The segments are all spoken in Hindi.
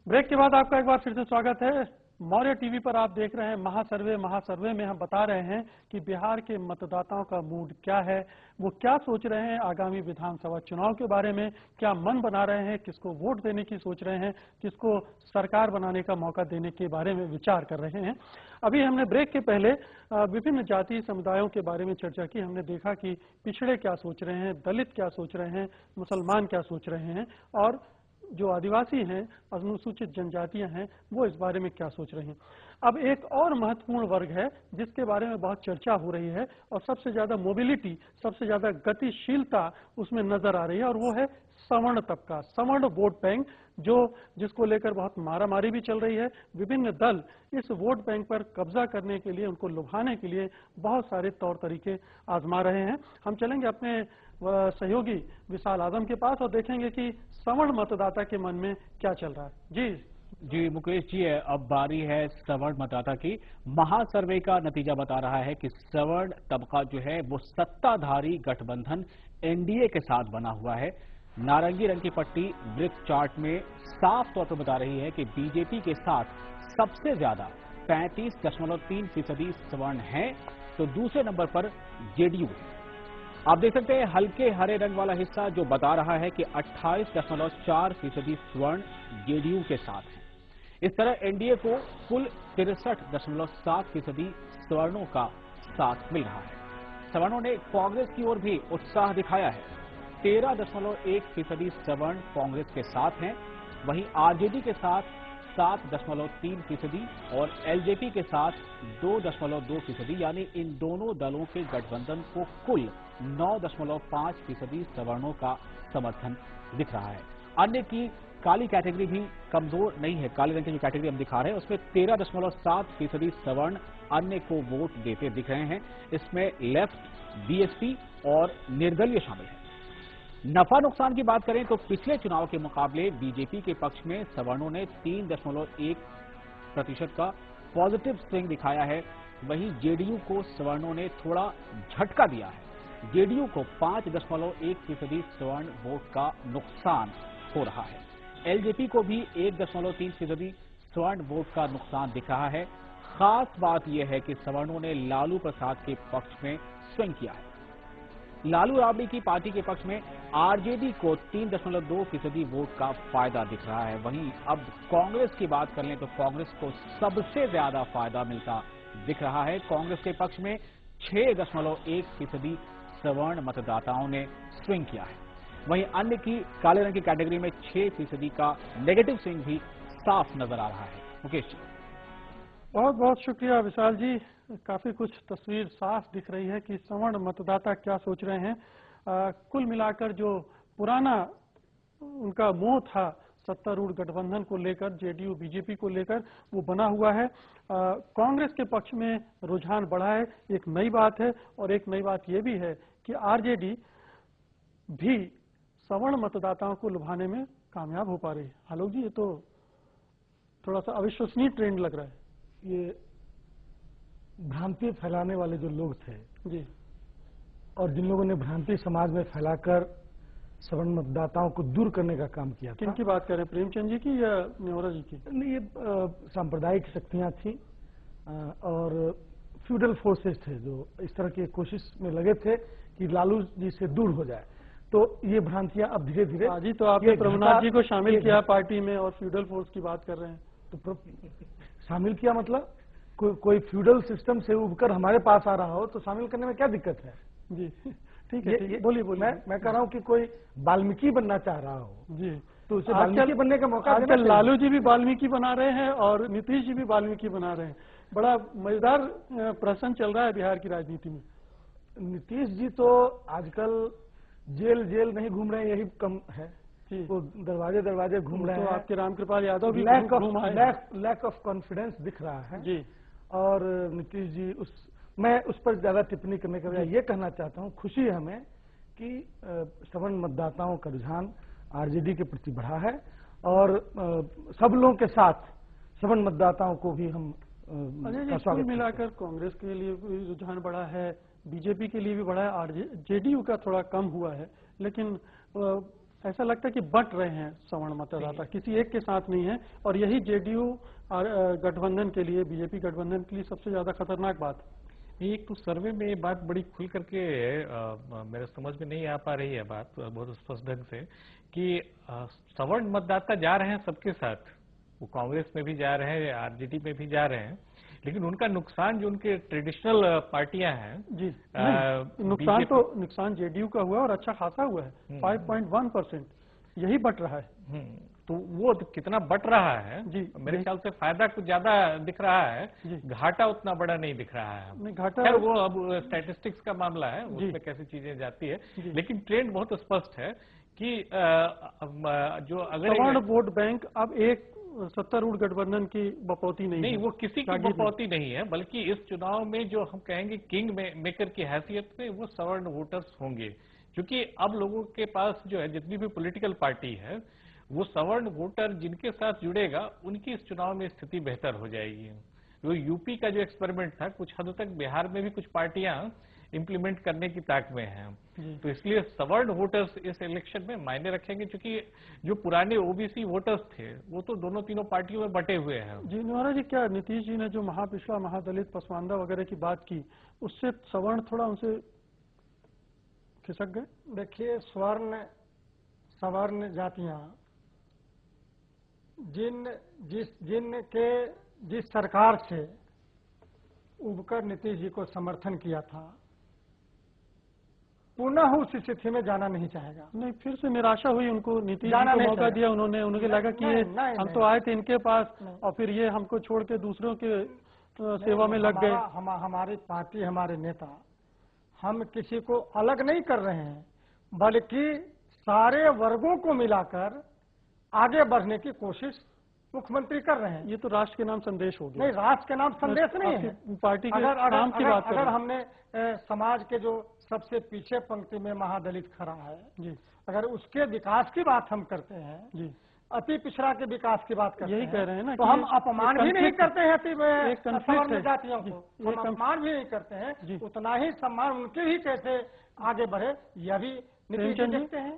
ब्रेक के बाद आपका एक बार फिर से स्वागत है। मौर्य टीवी पर आप देख रहे हैं महासर्वे में हम बता रहे हैं कि बिहार के मतदाताओं का मूड क्या है, वो क्या सोच रहे हैं आगामी विधानसभा चुनाव के बारे में, क्या मन बना रहे हैं, किसको वोट देने की सोच रहे हैं, किसको सरकार बनाने का मौका देने के बारे में विचार कर रहे हैं। अभी हमने ब्रेक के पहले विभिन्न जाति समुदायों के बारे में चर्चा की। हमने देखा कि पिछड़े क्या सोच रहे हैं, दलित क्या सोच रहे हैं, मुसलमान क्या सोच रहे हैं और जो आदिवासी हैं, अनुसूचित जनजातियां हैं, वो इस बारे में क्या सोच रही हैं। अब एक और महत्वपूर्ण वर्ग है जिसके बारे में बहुत चर्चा हो रही है और सबसे ज्यादा मोबिलिटी, सबसे ज्यादा गतिशीलता उसमें नजर आ रही है और वो है सवर्ण तबका, सवर्ण वोट बैंक, जिसको लेकर बहुत मारामारी भी चल रही है। विभिन्न दल इस वोट बैंक पर कब्जा करने के लिए, उनको लुभाने के लिए बहुत सारे तौर तरीके आजमा रहे हैं। हम चलेंगे अपने सहयोगी विशाल आजम के पास और देखेंगे कि सवर्ण मतदाता के मन में क्या चल रहा है। जी मुकेश जी, अब बारी है सवर्ण मतदाता की। महासर्वे का नतीजा बता रहा है कि सवर्ण तबका जो है वो सत्ताधारी गठबंधन एनडीए के साथ बना हुआ है। नारंगी रंग की पट्टी वृत्त चार्ट में साफ तौर पर बता रही है कि बीजेपी के साथ सबसे ज्यादा 35.3% सवर्ण हैं, तो दूसरे नंबर पर जेडीयू। आप देख सकते हैं हल्के हरे रंग वाला हिस्सा जो बता रहा है कि 28.4% स्वर्ण जेडीयू के साथ है। इस तरह एनडीए को कुल 63.7% स्वर्णों का साथ मिल रहा है। सवर्णों ने कांग्रेस की ओर भी उत्साह दिखाया है। 13.1% सवर्ण कांग्रेस के साथ हैं, वहीं आरजेडी के साथ 7.3% और एलजेपी के साथ 2.2%, यानी इन दोनों दलों के गठबंधन को कुल 9.5% सवर्णों का समर्थन दिख रहा है। अन्य की काली कैटेगरी भी कमजोर नहीं है। काले रंग की जो कैटेगरी हम दिखा रहे हैं उसमें 13.7% सवर्ण अन्य को वोट देते दिख रहे हैं। इसमें लेफ्ट, बीएसपी और निर्दलीय शामिल है। नफा नुकसान की बात करें तो पिछले चुनाव के मुकाबले बीजेपी के पक्ष में सवर्णों ने 3.1% का पॉजिटिव स्विंग दिखाया है। वहीं जेडीयू को सवर्णों ने थोड़ा झटका दिया है। जेडीयू को 5.1% सवर्ण वोट का नुकसान हो रहा है। एलजेपी को भी 1.3% स्वर्ण वोट का नुकसान दिख रहा है। खास बात यह है कि सवर्णों ने लालू प्रसाद के पक्ष में स्विंग किया है। लालू राबड़ी की पार्टी के पक्ष में आरजेडी को 3.2% वोट का फायदा दिख रहा है। वहीं अब कांग्रेस की बात कर लें तो कांग्रेस को सबसे ज्यादा फायदा मिलता दिख रहा है। कांग्रेस के पक्ष में 6.1% सवर्ण मतदाताओं ने स्विंग किया है। वहीं अन्य की काले रंग की कैटेगरी में 6% का नेगेटिव स्विंग भी साफ नजर आ रहा है। मुकेश जी, बहुत बहुत शुक्रिया विशाल जी। काफी कुछ तस्वीर साफ दिख रही है कि सवर्ण मतदाता क्या सोच रहे हैं। कुल मिलाकर जो पुराना उनका मोह था सत्तारूढ़ गठबंधन को लेकर, जेडीयू बीजेपी को लेकर, वो बना हुआ है। कांग्रेस के पक्ष में रुझान बढ़ा है, एक नई बात है। और एक नई बात यह भी है कि आरजेडी भी सवर्ण मतदाताओं को लुभाने में कामयाब हो पा रही है। आलोक जी, ये तो थोड़ा सा अविश्वसनीय ट्रेंड लग रहा है। ये भ्रांति फैलाने वाले जो लोग थे जी, और जिन लोगों ने भ्रांति समाज में फैलाकर सवर्ण मतदाताओं को दूर करने का काम किया था। किनकी बात कर रहे हैं, प्रेमचंद जी की या नेहरा जी की? नहीं, ये सांप्रदायिक शक्तियां थी और फ्यूडल फोर्सेस थे जो इस तरह की कोशिश में लगे थे कि लालू जी से दूर हो जाए। तो ये भ्रांतियां अब धीरे धीरे जी, तो आपने प्रभुनाथ जी को शामिल किया पार्टी में और फ्यूडल फोर्स की बात कर रहे हैं। तो शामिल किया मतलब कोई फ्यूडल सिस्टम से उबकर हमारे पास आ रहा हो तो शामिल करने में क्या दिक्कत है? जी ठीक है, बोलिए बोलिए। मैं कह रहा हूँ कि कोई वाल्मीकि बनना चाह रहा हो जी, तो उसे वाल्मीकि बनने का मौका देना चाहिए। लालू जी भी वाल्मीकि बना रहे हैं और नीतीश जी भी वाल्मीकि बना रहे हैं। बड़ा मजेदार प्रश्न चल रहा है बिहार की राजनीति में। नीतीश जी तो आजकल जेल नहीं घूम रहे हैं, यही कम है। वो दरवाजे घूम रहे हैं। तो आपके रामकृपाल यादव भी लैक ऑफ कॉन्फिडेंस दिख रहा है जी। और नीतीश जी मैं उस पर ज्यादा टिप्पणी करने के बजाय ये कहना चाहता हूँ, खुशी है हमें कि सवर्ण मतदाताओं का रुझान आरजेडी के प्रति बढ़ा है और सब लोगों के साथ सवर्ण मतदाताओं को भी हम कुल मिलाकर कांग्रेस के लिए भी रुझान बढ़ा है, बीजेपी के लिए भी बढ़ा है, जेडीयू का थोड़ा कम हुआ है, लेकिन ऐसा लगता है कि बंट रहे हैं सवर्ण मतदाता, किसी एक के साथ नहीं है, और यही जेडीयू गठबंधन के लिए, बीजेपी गठबंधन के लिए सबसे ज्यादा खतरनाक बात। एक तो सर्वे में ये बात बड़ी खुल करके मेरे समझ में नहीं आ पा रही है बात बहुत स्पष्ट ढंग से कि सवर्ण मतदाता जा रहे हैं सबके साथ, वो कांग्रेस में भी जा रहे हैं, आरजेडी में भी जा रहे हैं, लेकिन उनका नुकसान जो उनके ट्रेडिशनल पार्टियां हैं जी, नुकसान जेडीयू का हुआ और अच्छा खासा हुआ है, 5.1%, यही बट रहा है। तो वो कितना बट रहा है जी, मेरे ख्याल से फायदा कुछ ज्यादा दिख रहा है, घाटा उतना बड़ा नहीं दिख रहा है। नहीं, घाटा खैर वो अब स्टैटिस्टिक्स का मामला है, उसमें कैसी चीजें जाती है, लेकिन ट्रेंड बहुत स्पष्ट है कि जो अगर सवर्ण वोट बैंक अब एक सत्तारूढ़ गठबंधन की बपौती नहीं है। वो किसी की बपौती नहीं है, बल्कि इस चुनाव में जो हम कहेंगे किंग मेकर की हैसियत में वो सवर्ण वोटर्स होंगे, क्योंकि अब लोगों के पास जो है जितनी भी पॉलिटिकल पार्टी है वो सवर्ण वोटर जिनके साथ जुड़ेगा उनकी इस चुनाव में स्थिति बेहतर हो जाएगी। वो यूपी का जो एक्सपेरिमेंट था कुछ हद तक बिहार में भी कुछ पार्टियां इम्प्लीमेंट करने की ताक में हैं, तो इसलिए सवर्ण वोटर्स इस इलेक्शन में मायने रखेंगे, क्योंकि जो पुराने ओबीसी वोटर्स थे वो तो दोनों तीनों पार्टियों में बटे हुए हैं। जी नोरा जी, क्या नीतीश जी ने जो महापिछड़ा, महादलित, पसमानदा वगैरह की बात की, उससे सवर्ण थोड़ा उनसे खिसक गए? देखिए, सवर्ण जातियां जिस सरकार से उबकर नीतीश जी को समर्थन किया था, पुनः उस स्थिति में जाना नहीं चाहेगा। नहीं, फिर से निराशा हुई उनको, नीतीश जी को मौका दिया उन्होंने, उन्हें लगा कि ये हम तो आए थे इनके पास और फिर ये हमको छोड़ के दूसरों के सेवा में लग गए। हमारी पार्टी, हमारे नेता, हम किसी को अलग नहीं कर रहे हैं, बल्कि सारे वर्गों को मिलाकर आगे बढ़ने की कोशिश मुख्यमंत्री कर रहे हैं। ये तो राष्ट्र के नाम संदेश हो गया। नहीं, राष्ट्र के नाम संदेश नहीं है, पार्टी के नाम की बात कर रहे हैं। अगर हमने समाज के जो सबसे पीछे पंक्ति में महादलित खड़ा है जी, अगर उसके विकास की बात हम करते हैं जी, अति पिछड़ा के विकास की बात करते हैं, यही कह रहे हैं ना, तो हम अपमान भी नहीं करते हैं अति जातियों को, हम अपमान भी नहीं करते हैं, उतना ही सम्मान उनके ही कैसे आगे बढ़े यह भी नीतीश जी देखते हैं।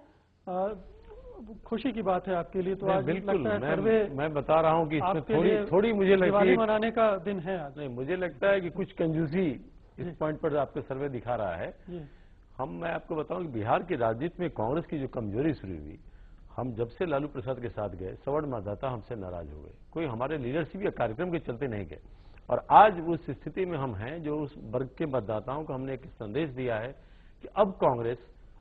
खुशी की बात है आपके लिए, तो आज बिल्कुल लगता है सर्वे मैं बता रहा हूँ कि इसमें थोड़ी मुझे लगती है दिवाली मनाने का दिन है आज। नहीं, मुझे लगता है कि कुछ कंजूसी इस पॉइंट पर आपका सर्वे दिखा रहा है। मैं आपको बताऊं कि बिहार की राजनीति में कांग्रेस की जो कमजोरी शुरू हुई, हम जब से लालू प्रसाद के साथ गए सवर्ण मतदाता हमसे नाराज हो गए, कोई हमारे लीडरशिप या कार्यक्रम के चलते नहीं गए, और आज उस स्थिति में हम हैं जो उस वर्ग के मतदाताओं को हमने एक संदेश दिया है कि अब कांग्रेस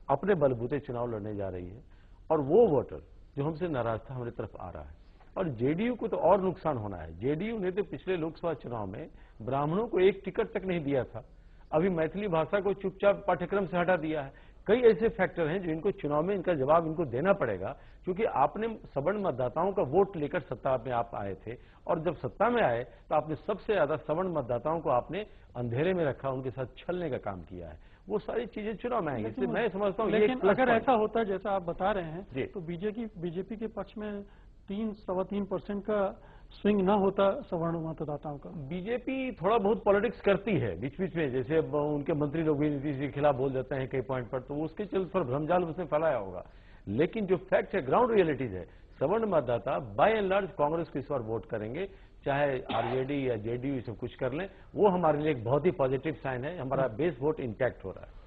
अपने बलबूते चुनाव लड़ने जा रही है, और वो वोटर जो हमसे नाराज था हमारी तरफ आ रहा है। और जेडीयू को तो और नुकसान होना है। जेडीयू ने तो पिछले लोकसभा चुनाव में ब्राह्मणों को एक टिकट तक नहीं दिया था, अभी मैथिली भाषा को चुपचाप पाठ्यक्रम से हटा दिया है। कई ऐसे फैक्टर हैं जो इनको चुनाव में इनका जवाब इनको देना पड़ेगा, क्योंकि आपने सवर्ण मतदाताओं का वोट लेकर सत्ता में आप आए थे, और जब सत्ता में आए तो आपने सबसे ज्यादा सवर्ण मतदाताओं को आपने अंधेरे में रखा, उनके साथ छलने का काम किया है। वो सारी चीजें चुनाव में आएंगी, इसलिए मैं समझता हूँ। लेकिन अगर ऐसा होता है जैसा आप बता रहे हैं, तो बीजेपी के पक्ष में 3-3.25% का स्विंग ना होता सवर्ण मतदाताओं का। बीजेपी थोड़ा बहुत पॉलिटिक्स करती है बीच बीच में, जैसे उनके मंत्री लोग भी नीतीश जी के खिलाफ बोल देते हैं कई पॉइंट पर, तो उसके चलते थोड़ा भ्रमजाल उसने फैलाया होगा। लेकिन जो फैक्ट है, ग्राउंड रियलिटीज है, सवर्ण मतदाता बाय एंड लार्ज कांग्रेस को इस बार वोट करेंगे, चाहे आरजेडी या जेडीयू सब कुछ कर लें, वो हमारे लिए एक बहुत ही पॉजिटिव साइन है। हमारा बेस वोट इंटैक्ट हो रहा है।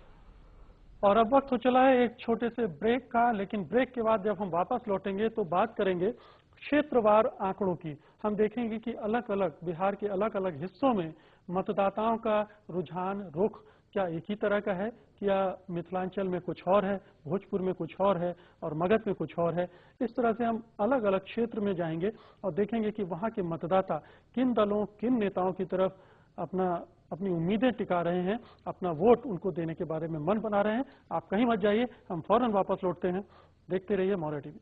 और अब वक्त हो चला है एक छोटे से ब्रेक का, लेकिन ब्रेक के बाद जब हम वापस लौटेंगे तो बात करेंगे क्षेत्रवार आंकड़ों की। हम देखेंगे कि अलग अलग बिहार के अलग अलग हिस्सों में मतदाताओं का रुझान, रुख क्या एक ही तरह का है, क्या मिथिलांचल में कुछ और है, भोजपुर में कुछ और है और मगध में कुछ और है। इस तरह से हम अलग अलग क्षेत्र में जाएंगे और देखेंगे कि वहां के मतदाता किन दलों, किन नेताओं की तरफ अपनी उम्मीदें टिका रहे हैं, अपना वोट उनको देने के बारे में मन बना रहे हैं। आप कहीं मत जाइए, हम फौरन वापस लौटते हैं। देखते रहिए मौर्य टीवी।